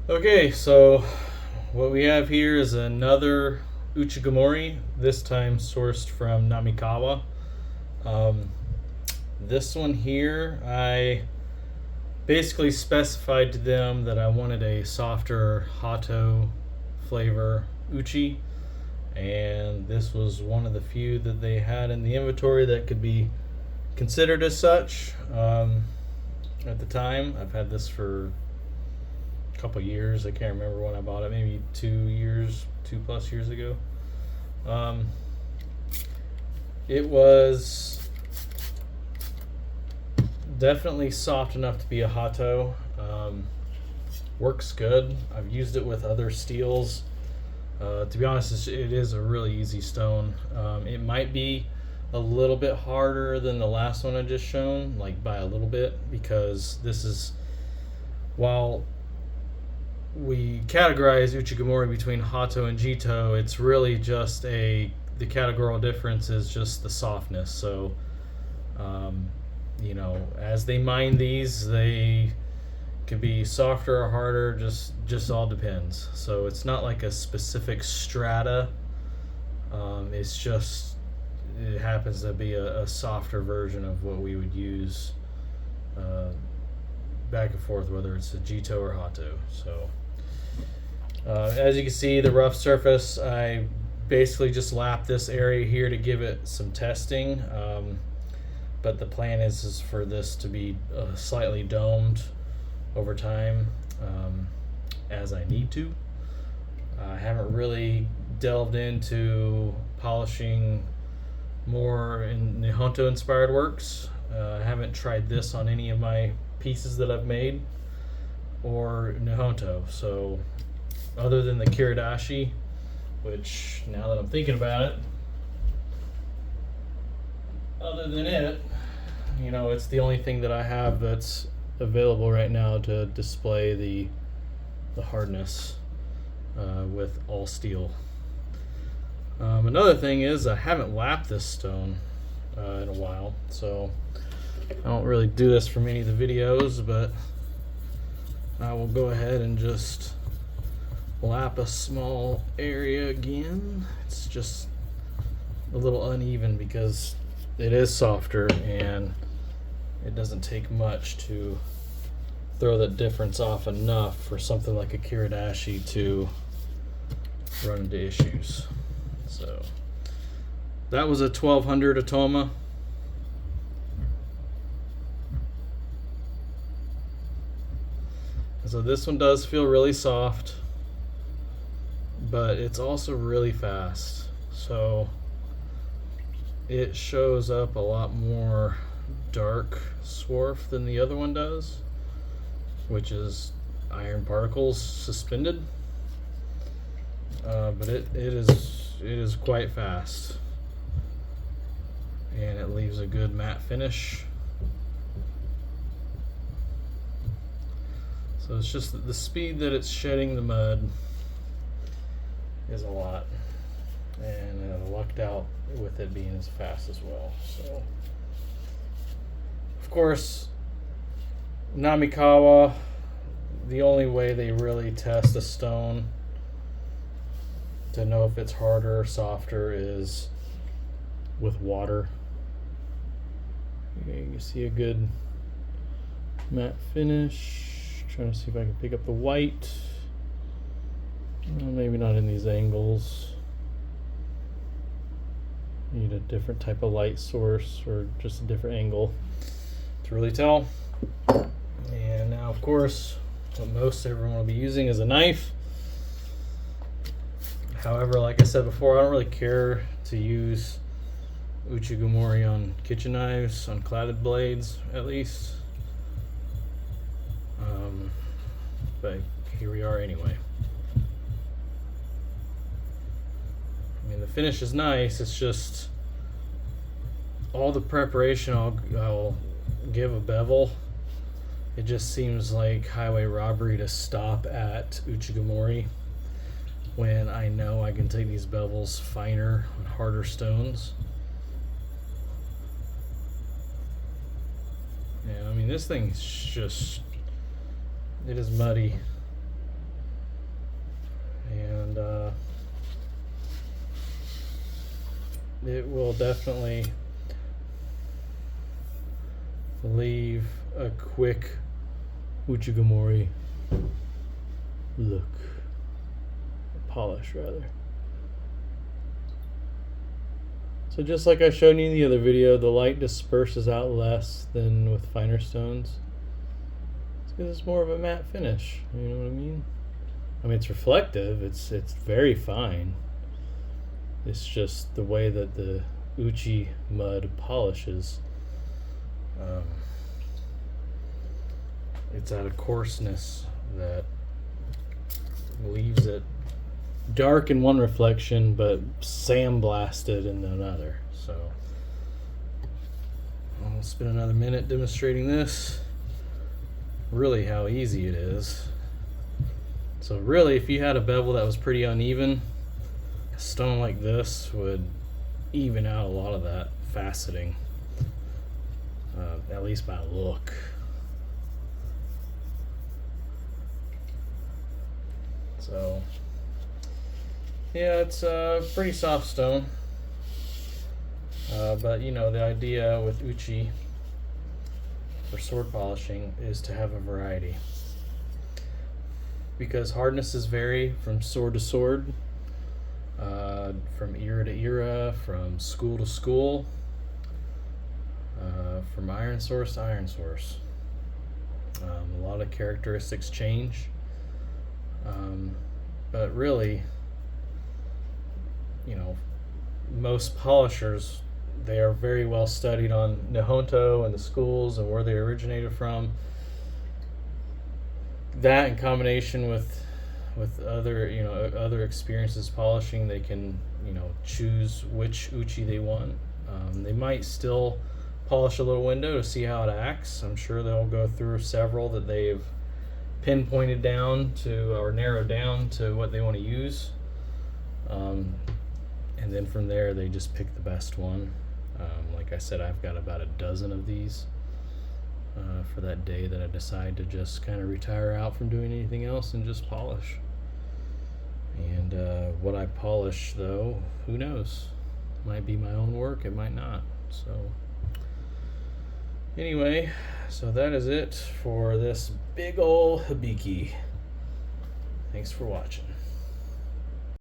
Okay, so what we have here is another Uchigomori, this time sourced from Namikawa. Um, this one here, I basically specified to them that I wanted a softer Hato flavor Uchi, and this was one of the few that they had in the inventory that could be considered as such. At the time, I've had this for couple years. I can't remember when I bought it. Maybe 2 years, 2+ years ago. It was definitely soft enough to be a Hato. Works good. I've used it with other steels. To be honest, it is a really easy stone. It might be a little bit harder than the last one I just shown, like by a little bit, because this is, while we categorize Uchigomori between Hato and Jito, it's really just the categorical difference is just the softness. So, as they mine these, they can be softer or harder, just all depends. So it's not like a specific strata. It's just, it happens to be a softer version of what we would use back and forth, whether it's a Jito or Hato. So as you can see, the rough surface, I basically just lapped this area here to give it some testing. But the plan is for this to be slightly domed over time as I need to. I haven't really delved into polishing more in Nihonto inspired works. I haven't tried this on any of my pieces that I've made or Nihonto. So other than the Kiridashi, which now that I'm thinking about it, other than it, it's the only thing that I have that's available right now to display the hardness with all steel. Another thing is I haven't lapped this stone in a while, so I don't really do this for many of the videos, but I will go ahead and just lap a small area again. It's just a little uneven because it is softer and it doesn't take much to throw the difference off enough for something like a Kiridashi to run into issues. So that was a 1200 Atoma. So this one does feel really soft, but it's also really fast. So it shows up a lot more dark swarf than the other one does, which is iron particles suspended. But it is quite fast, and it leaves a good matte finish. So it's just the speed that it's shedding the mud is a lot, and I lucked out with it being as fast as well. So of course, Namikawa, the only way they really test a stone to know if it's harder or softer is with water. Okay, you can see a good matte finish. Trying to see if I can pick up the white. Well, maybe not in these angles. Need a different type of light source or just a different angle to really tell. And now, of course, what most everyone will be using is a knife. However, like I said before, I don't really care to use Uchigomori on kitchen knives, on cladded blades at least. But here we are anyway. I mean, the finish is nice, it's just all the preparation I'll give a bevel. It just seems like highway robbery to stop at Uchigomori when I know I can take these bevels finer on harder stones. Yeah, I mean, this thing's just, it is muddy. it will definitely leave a quick Uchigamori look. Polish, rather. So just like I showed you in the other video, the light disperses out less than with finer stones. It's because it's more of a matte finish. You know what I mean? I mean, it's reflective. It's very fine. It's just the way that the Uchi mud polishes. It's at a coarseness that leaves it dark in one reflection, but sandblasted in another. So I'll spend another minute demonstrating this. Really, how easy it is. So really, if you had a bevel that was pretty uneven, a stone like this would even out a lot of that faceting, at least by look. So yeah, it's a pretty soft stone, but you know, the idea with Uchi for sword polishing is to have a variety, because hardnesses vary from sword to sword, from era to era, from school to school, from iron source to iron source. A lot of characteristics change, but really, you know, most polishers, they are very well studied on Nihonto and the schools and where they originated from. That in combination with other, you know, other experiences polishing, they can, you know, choose which Uchi they want. They might still polish a little window to see how it acts. I'm sure they'll go through several that they've pinpointed down to, or narrowed down to what they want to use. And then from there, they just pick the best one. Like I said, I've got about a dozen of these for that day that I decide to just kind of retire out from doing anything else and just polish. And what I polish, though, who knows? It might be my own work, it might not. So anyway, so that is it for this big ol' hibiki. Thanks for watching.